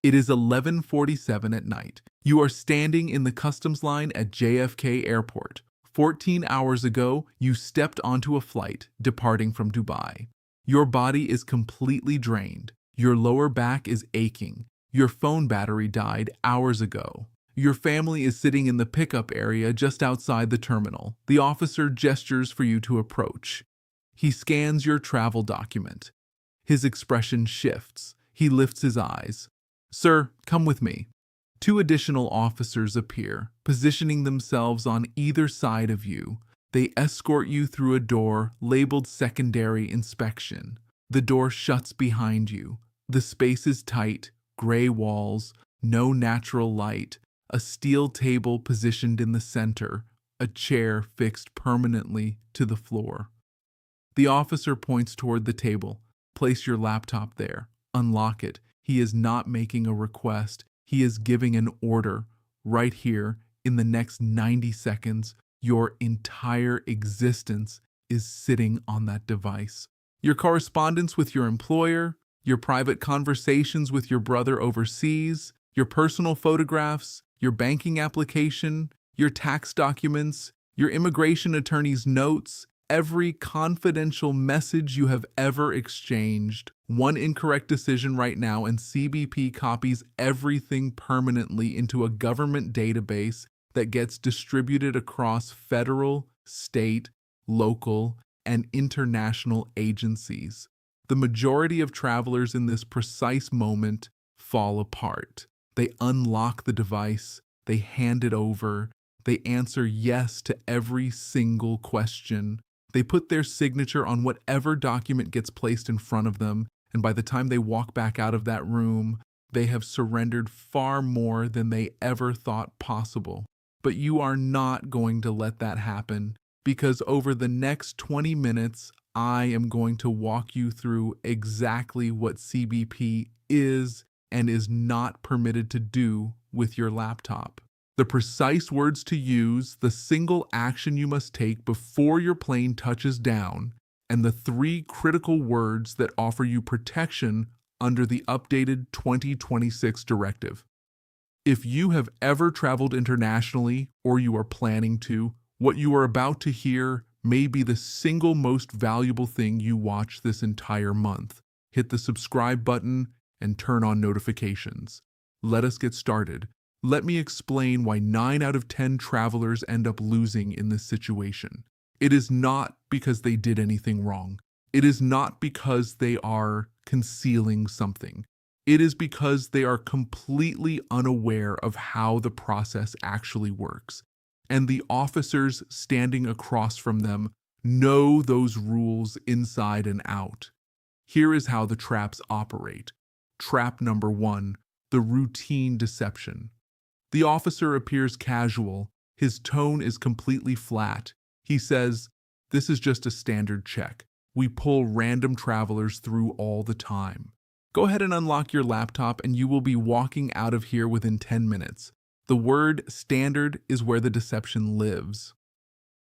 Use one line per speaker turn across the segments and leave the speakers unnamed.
It is 11:47 at night. You are standing in the customs line at JFK Airport. 14 hours ago, you stepped onto a flight departing from Dubai. Your body is completely drained. Your lower back is aching. Your phone battery died hours ago. Your family is sitting in the pickup area just outside the terminal. The officer gestures for you to approach. He scans your travel document. His expression shifts. He lifts his eyes. "Sir, come with me." 2 additional officers appear, positioning themselves on either side of you. They escort you through a door labeled secondary inspection. The door shuts behind you. The space is tight, gray walls, no natural light, a steel table positioned in the center, a chair fixed permanently to the floor. The officer points toward the table. "Place your laptop there. Unlock it." He is not making a request. He is giving an order. Right here, in the next 90 seconds, your entire existence is sitting on that device. Your correspondence with your employer, your private conversations with your brother overseas, your personal photographs, your banking application, your tax documents, your immigration attorney's notes, every confidential message you have ever exchanged. One incorrect decision right now and CBP copies everything permanently into a government database that gets distributed across federal, state, local, and international agencies. The majority of travelers in this precise moment fall apart. They unlock the device, they hand it over, they answer yes to every single question. They put their signature on whatever document gets placed in front of them, and by the time they walk back out of that room, they have surrendered far more than they ever thought possible. But you are not going to let that happen, because over the next 20 minutes, I am going to walk you through exactly what CBP is and is not permitted to do with your laptop. The precise words to use, the single action you must take before your plane touches down, and the 3 critical words that offer you protection under the updated 2026 directive. If you have ever traveled internationally or you are planning to, what you are about to hear may be the single most valuable thing you watch this entire month. Hit the subscribe button and turn on notifications. Let us get started. Let me explain why 9 out of 10 travelers end up losing in this situation. It is not because they did anything wrong. It is not because they are concealing something. It is because they are completely unaware of how the process actually works. And the officers standing across from them know those rules inside and out. Here is how the traps operate. Trap number 1, the routine deception. The officer appears casual. His tone is completely flat. He says, "This is just a standard check. We pull random travelers through all the time. Go ahead and unlock your laptop and you will be walking out of here within 10 minutes. The word standard is where the deception lives."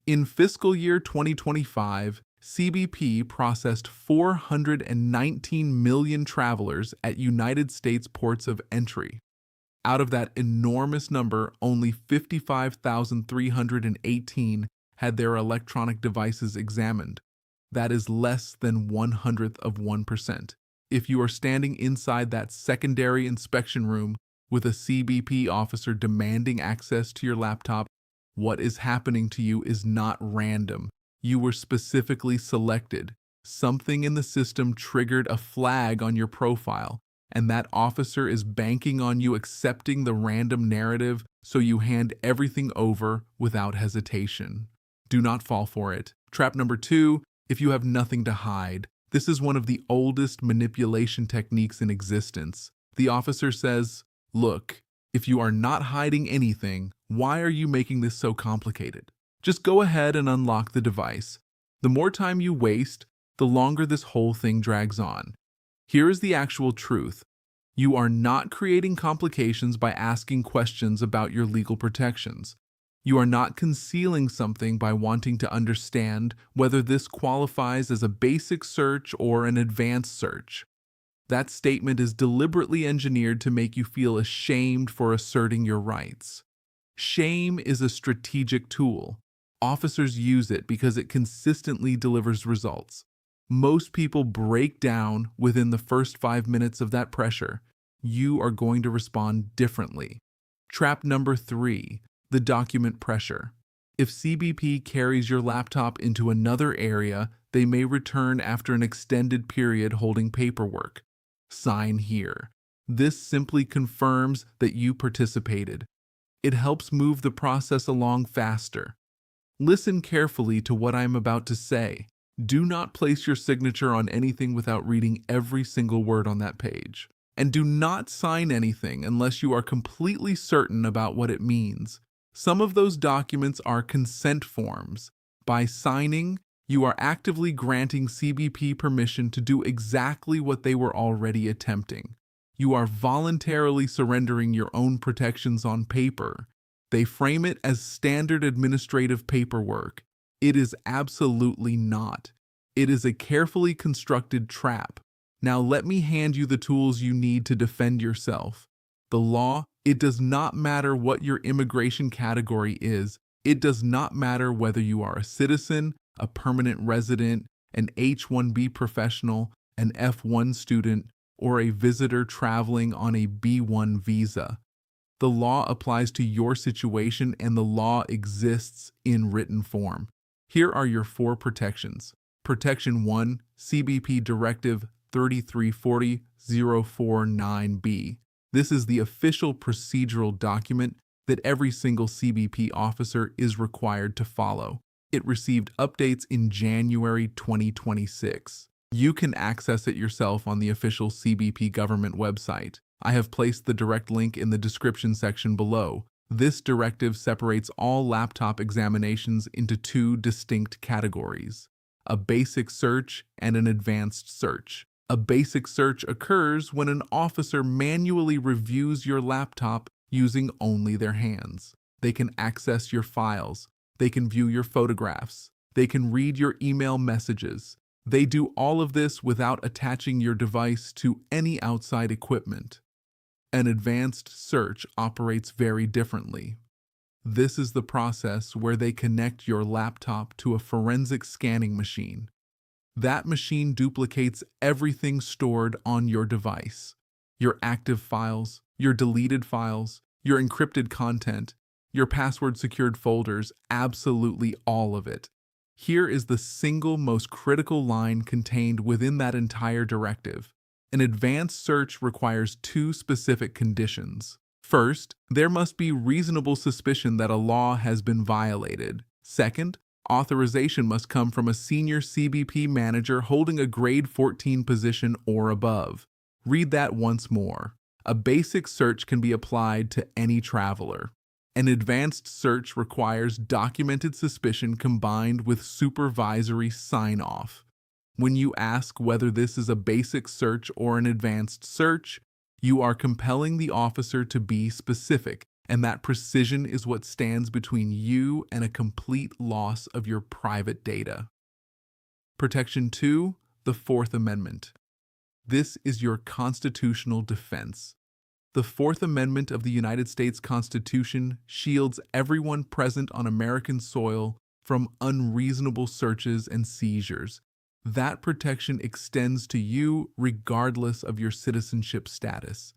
In fiscal year 2025, CBP processed 419 million travelers at United States ports of entry. Out of that enormous number, only 55,318 had their electronic devices examined. That is less than 1/100th of 1%. If you are standing inside that secondary inspection room with a CBP officer demanding access to your laptop, what is happening to you is not random. You were specifically selected. Something in the system triggered a flag on your profile, and that officer is banking on you accepting the random narrative, so you hand everything over without hesitation. Do not fall for it. Trap number 2, if you have nothing to hide. This is one of the oldest manipulation techniques in existence. The officer says, "Look, if you are not hiding anything, why are you making this so complicated? Just go ahead and unlock the device." The more time you waste, the longer this whole thing drags on. Here is the actual truth. You are not creating complications by asking questions about your legal protections. You are not concealing something by wanting to understand whether this qualifies as a basic search or an advanced search. That statement is deliberately engineered to make you feel ashamed for asserting your rights. Shame is a strategic tool. Officers use it because it consistently delivers results. Most people break down within the first 5 minutes of that pressure. You are going to respond differently. Trap number 3, the document pressure. If CBP carries your laptop into another area, they may return after an extended period holding paperwork. Sign here. This simply confirms that you participated. It helps move the process along faster. Listen carefully to what I am about to say. Do not place your signature on anything without reading every single word on that page. And do not sign anything unless you are completely certain about what it means. Some of those documents are consent forms. By signing, you are actively granting CBP permission to do exactly what they were already attempting. You are voluntarily surrendering your own protections on paper. They frame it as standard administrative paperwork. It is absolutely not. It is a carefully constructed trap. Now let me hand you the tools you need to defend yourself. The law, it does not matter what your immigration category is. It does not matter whether you are a citizen, a permanent resident, an H-1B professional, an F-1 student, or a visitor traveling on a B-1 visa. The law applies to your situation and the law exists in written form. Here are your 4 protections. Protection 1, CBP Directive 3340-049B. This is the official procedural document that every single CBP officer is required to follow. It received updates in January 2026. You can access it yourself on the official CBP government website. I have placed the direct link in the description section below. This directive separates all laptop examinations into 2 distinct categories: a basic search and an advanced search. A basic search occurs when an officer manually reviews your laptop using only their hands. They can access your files. They can view your photographs. They can read your email messages. They do all of this without attaching your device to any outside equipment. An advanced search operates very differently. This is the process where they connect your laptop to a forensic scanning machine. That machine duplicates everything stored on your device: your active files, your deleted files, your encrypted content, your password-secured folders, absolutely all of it. Here is the single most critical line contained within that entire directive. An advanced search requires 2 specific conditions. First, there must be reasonable suspicion that a law has been violated. Second, authorization must come from a senior CBP manager holding a grade 14 position or above. Read that once more. A basic search can be applied to any traveler. An advanced search requires documented suspicion combined with supervisory sign-off. When you ask whether this is a basic search or an advanced search, you are compelling the officer to be specific, and that precision is what stands between you and a complete loss of your private data. Protection 2, the 4th Amendment. This is your constitutional defense. The 4th Amendment of the United States Constitution shields everyone present on American soil from unreasonable searches and seizures. That protection extends to you regardless of your citizenship status.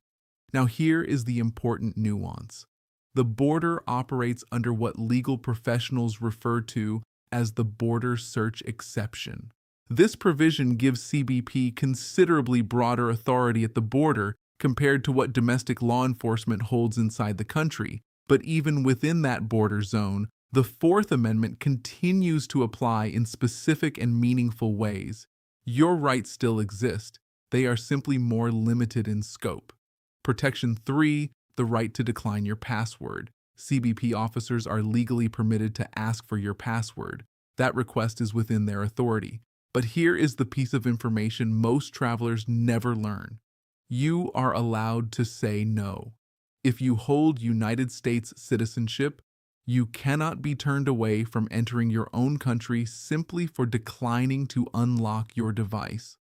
Now here is the important nuance. The border operates under what legal professionals refer to as the border search exception. This provision gives CBP considerably broader authority at the border compared to what domestic law enforcement holds inside the country. But even within that border zone, the 4th Amendment continues to apply in specific and meaningful ways. Your rights still exist. They are simply more limited in scope. Protection 3, the right to decline your password. CBP officers are legally permitted to ask for your password. That request is within their authority. But here is the piece of information most travelers never learn. You are allowed to say no. If you hold United States citizenship, you cannot be turned away from entering your own country simply for declining to unlock your device.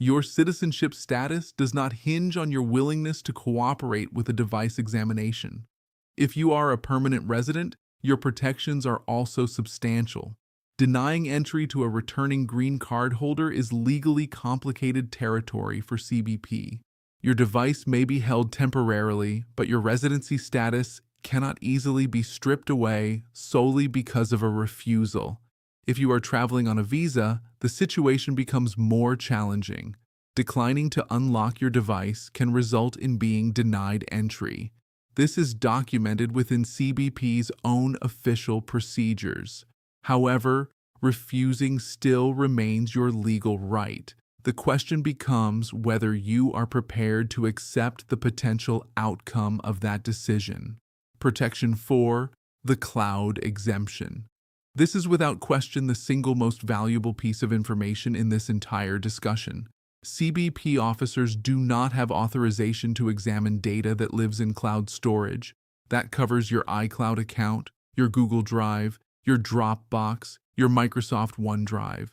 Your citizenship status does not hinge on your willingness to cooperate with a device examination. If you are a permanent resident, your protections are also substantial. Denying entry to a returning green card holder is legally complicated territory for CBP. Your device may be held temporarily, but your residency status cannot easily be stripped away solely because of a refusal. If you are traveling on a visa, the situation becomes more challenging. Declining to unlock your device can result in being denied entry. This is documented within CBP's own official procedures. However, refusing still remains your legal right. The question becomes whether you are prepared to accept the potential outcome of that decision. Protection 4. The cloud exemption. This is without question the single most valuable piece of information in this entire discussion. CBP officers do not have authorization to examine data that lives in cloud storage. That covers your iCloud account, your Google Drive, your Dropbox, your Microsoft OneDrive.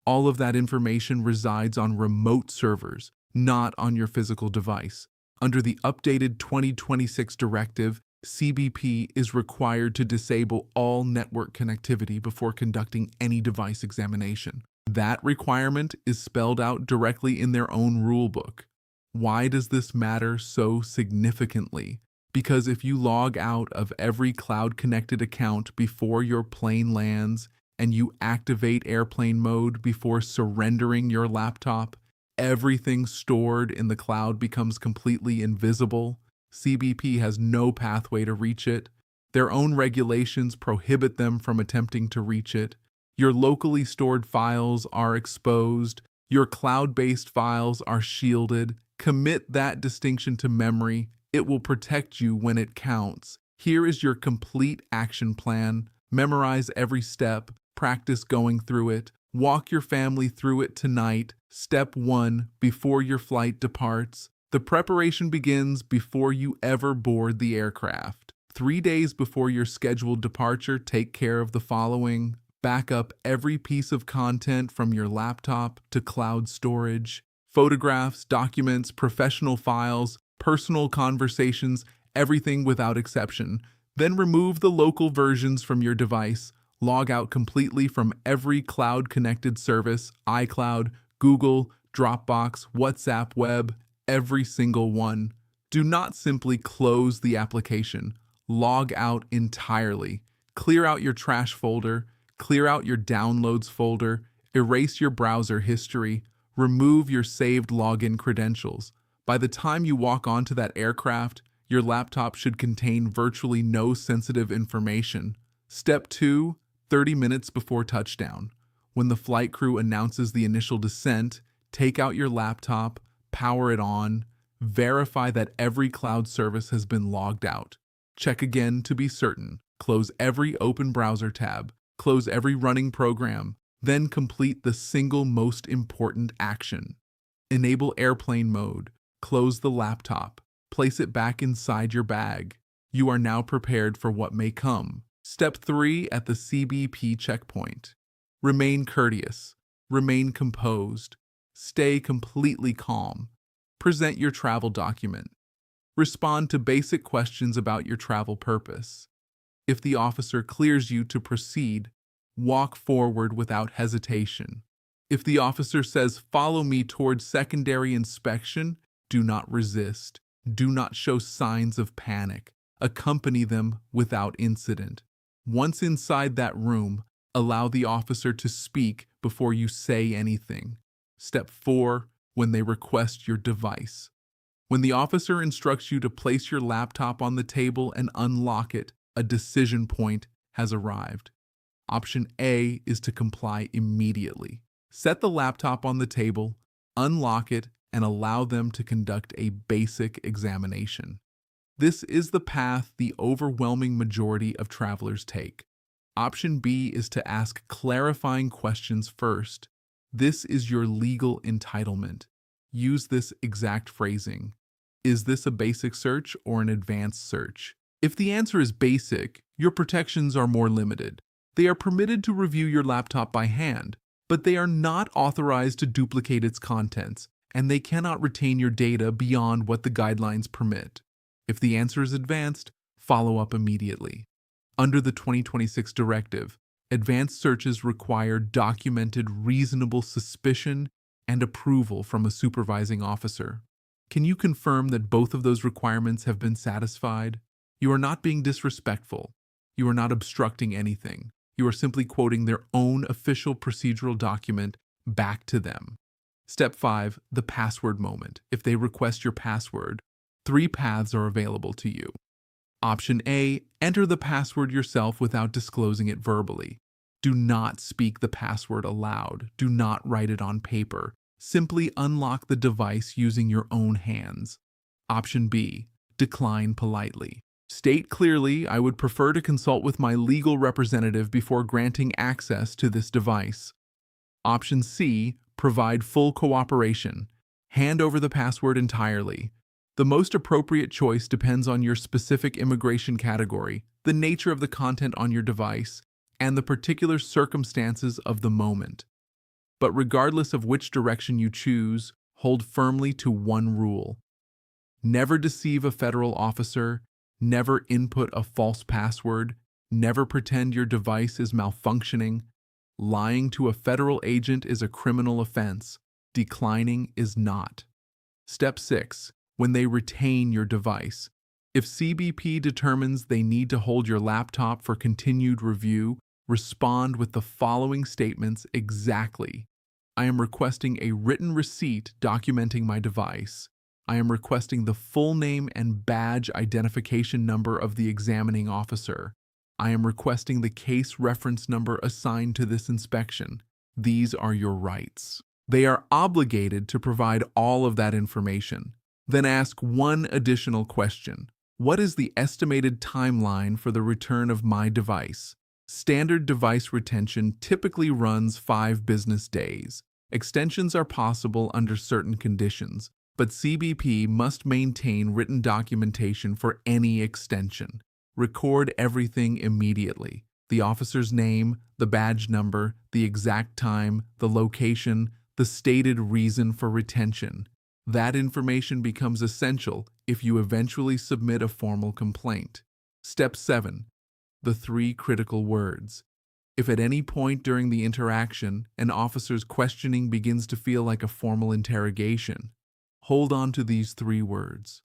All of that information resides on remote servers, not on your physical device. Under the updated 2026 Directive, CBP is required to disable all network connectivity before conducting any device examination. That requirement is spelled out directly in their own rulebook. Why does this matter so significantly? Because if you log out of every cloud-connected account before your plane lands and you activate airplane mode before surrendering your laptop, everything stored in the cloud becomes completely invisible. CBP has no pathway to reach it. Their own regulations prohibit them from attempting to reach it. Your locally stored files are exposed. Your cloud-based files are shielded. Commit that distinction to memory. It will protect you when it counts. Here is your complete action plan. Memorize every step. Practice going through it. Walk your family through it tonight. Step 1. Before your flight departs. The preparation begins before you ever board the aircraft. 3 days before your scheduled departure, take care of the following. Back up every piece of content from your laptop to cloud storage. Photographs, documents, professional files, personal conversations, everything without exception. Then remove the local versions from your device. Log out completely from every cloud-connected service, iCloud, Google, Dropbox, WhatsApp, web, every single one. Do not simply close the application. Log out entirely. Clear out your trash folder. Clear out your downloads folder. Erase your browser history. Remove your saved login credentials. By the time you walk onto that aircraft, your laptop should contain virtually no sensitive information. Step 2. 30 minutes before touchdown. When the flight crew announces the initial descent, take out your laptop, power it on, verify that every cloud service has been logged out. Check again to be certain. Close every open browser tab. Close every running program. Then complete the single most important action. Enable airplane mode. Close the laptop. Place it back inside your bag. You are now prepared for what may come. Step 3 at the CBP checkpoint. Remain courteous. Remain composed. Stay completely calm. Present your travel document. Respond to basic questions about your travel purpose. If the officer clears you to proceed, walk forward without hesitation. If the officer says, "Follow me towards secondary inspection," do not resist. Do not show signs of panic. Accompany them without incident. Once inside that room, allow the officer to speak before you say anything. Step 4. When they request your device. When the officer instructs you to place your laptop on the table and unlock it, a decision point has arrived. Option A is to comply immediately. Set the laptop on the table, unlock it, and allow them to conduct a basic examination. This is the path the overwhelming majority of travelers take. Option B is to ask clarifying questions first. This is your legal entitlement. Use this exact phrasing. Is this a basic search or an advanced search? If the answer is basic, your protections are more limited. They are permitted to review your laptop by hand, but they are not authorized to duplicate its contents. and they cannot retain your data beyond what the guidelines permit. If the answer is advanced, follow up immediately. Under the 2026 Directive, advanced searches require documented reasonable suspicion and approval from a supervising officer. Can you confirm that both of those requirements have been satisfied? You are not being disrespectful. You are not obstructing anything. You are simply quoting their own official procedural document back to them. Step 5, the password moment. If they request your password, 3 paths are available to you. Option A, enter the password yourself without disclosing it verbally. Do not speak the password aloud. Do not write it on paper. Simply unlock the device using your own hands. Option B, decline politely. State clearly, I would prefer to consult with my legal representative before granting access to this device. Option C, provide full cooperation. Hand over the password entirely. The most appropriate choice depends on your specific immigration category, the nature of the content on your device, and the particular circumstances of the moment. But regardless of which direction you choose, hold firmly to one rule. Never deceive a federal officer, never input a false password, never pretend your device is malfunctioning. Lying to a federal agent is a criminal offense. Declining is not. Step 6. When they retain your device. If CBP determines they need to hold your laptop for continued review, respond with the following statements exactly. I am requesting a written receipt documenting my device. I am requesting the full name and badge identification number of the examining officer. I am requesting the case reference number assigned to this inspection. These are your rights. They are obligated to provide all of that information. Then ask one additional question. What is the estimated timeline for the return of my device? Standard device retention typically runs 5 business days. Extensions are possible under certain conditions, but CBP must maintain written documentation for any extension. Record everything immediately. The officer's name, the badge number, the exact time, the location, the stated reason for retention. That information becomes essential if you eventually submit a formal complaint. Step 7. The 3 critical words. If at any point during the interaction, an officer's questioning begins to feel like a formal interrogation, hold on to these 3 words.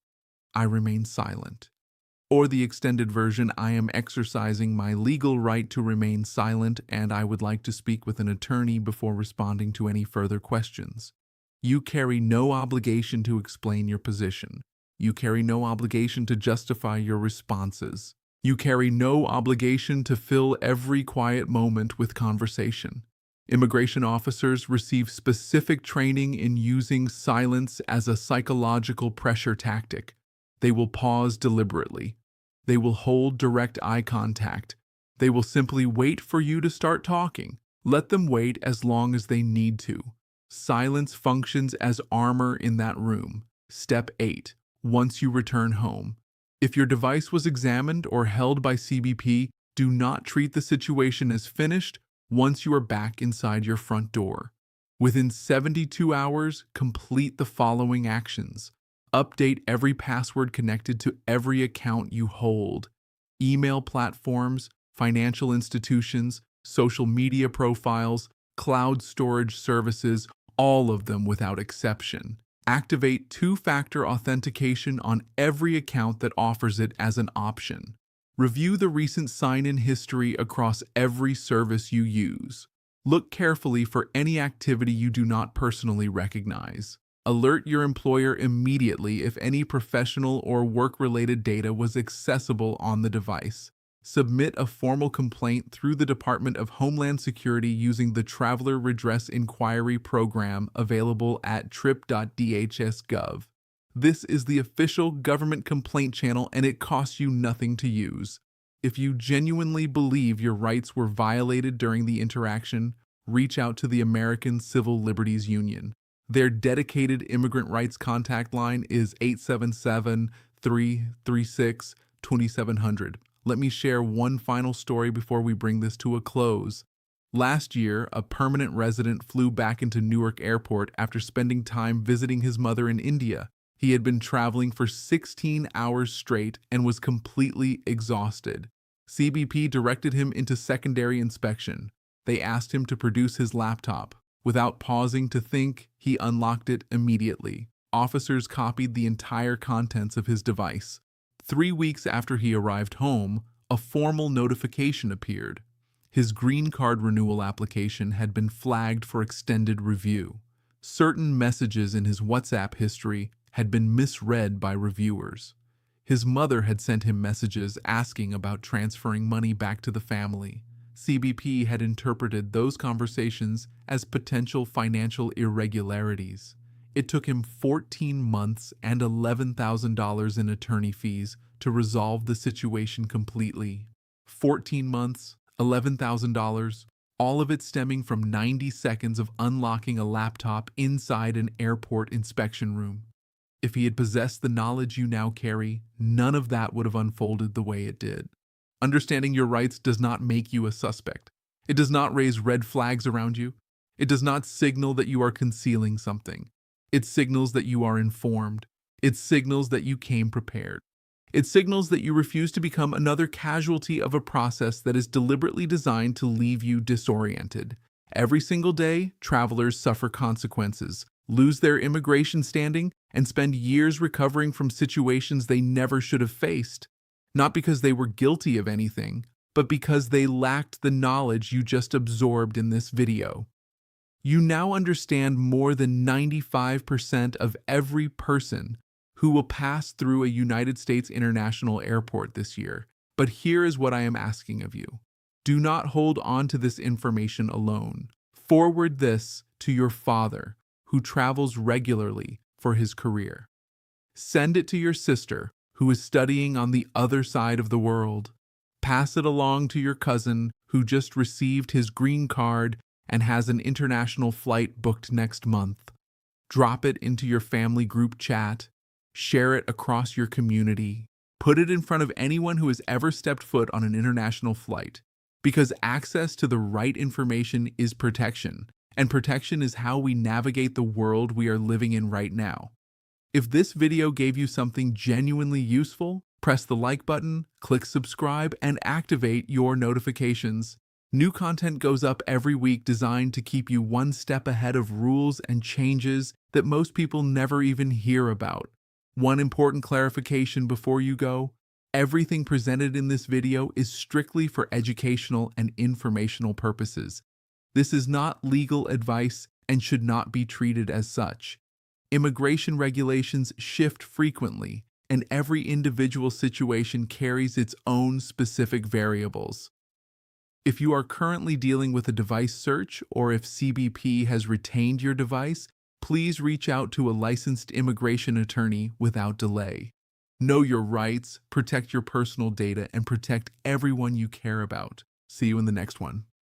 I remain silent. Or the extended version, I am exercising my legal right to remain silent and I would like to speak with an attorney before responding to any further questions. You carry no obligation to explain your position. You carry no obligation to justify your responses. You carry no obligation to fill every quiet moment with conversation. Immigration officers receive specific training in using silence as a psychological pressure tactic. They will pause deliberately. They will hold direct eye contact. They will simply wait for you to start talking. Let them wait as long as they need to. Silence functions as armor in that room. Step 8. Once you return home. If your device was examined or held by CBP, do not treat the situation as finished once you are back inside your front door. Within 72 hours, complete the following actions. Update every password connected to every account you hold. Email platforms, financial institutions, social media profiles, cloud storage services, all of them without exception. Activate 2-factor authentication on every account that offers it as an option. Review the recent sign-in history across every service you use. Look carefully for any activity you do not personally recognize. Alert your employer immediately if any professional or work-related data was accessible on the device. Submit a formal complaint through the Department of Homeland Security using the Traveler Redress Inquiry Program available at trip.dhs.gov. This is the official government complaint channel and it costs you nothing to use. If you genuinely believe your rights were violated during the interaction, reach out to the American Civil Liberties Union. Their dedicated immigrant rights contact line is 877-336-2700. Let me share one final story before we bring this to a close. Last year, a permanent resident flew back into Newark Airport after spending time visiting his mother in India. He had been traveling for 16 hours straight and was completely exhausted. CBP directed him into secondary inspection. They asked him to produce his laptop. Without pausing to think, he unlocked it immediately. Officers copied the entire contents of his device. 3 weeks after he arrived home, a formal notification appeared. His green card renewal application had been flagged for extended review. Certain messages in his WhatsApp history had been misread by reviewers. His mother had sent him messages asking about transferring money back to the family. CBP had interpreted those conversations as potential financial irregularities. It took him 14 months and $11,000 in attorney fees to resolve the situation completely. 14 months, $11,000, all of it stemming from 90 seconds of unlocking a laptop inside an airport inspection room. If he had possessed the knowledge you now carry, none of that would have unfolded the way it did. Understanding your rights does not make you a suspect. It does not raise red flags around you. It does not signal that you are concealing something. It signals that you are informed. It signals that you came prepared. It signals that you refuse to become another casualty of a process that is deliberately designed to leave you disoriented. Every single day, travelers suffer consequences, lose their immigration standing, and spend years recovering from situations they never should have faced. Not because they were guilty of anything, but because they lacked the knowledge you just absorbed in this video. You now understand more than 95% of every person who will pass through a United States international airport this year. But here is what I am asking of you. Do not hold on to this information alone. Forward this to your father, who travels regularly for his career. Send it to your sister, who is studying on the other side of the world. Pass it along to your cousin, who just received his green card and has an international flight booked next month. Drop it into your family group chat. Share it across your community. Put it in front of anyone who has ever stepped foot on an international flight. Because access to the right information is protection, and protection is how we navigate the world we are living in right now. If this video gave you something genuinely useful, press the like button, click subscribe, and activate your notifications. New content goes up every week designed to keep you one step ahead of rules and changes that most people never even hear about. One important clarification before you go: everything presented in this video is strictly for educational and informational purposes. This is not legal advice and should not be treated as such. Immigration regulations shift frequently, and every individual situation carries its own specific variables. If you are currently dealing with a device search, or if CBP has retained your device, please reach out to a licensed immigration attorney without delay. Know your rights, protect your personal data, and protect everyone you care about. See you in the next one.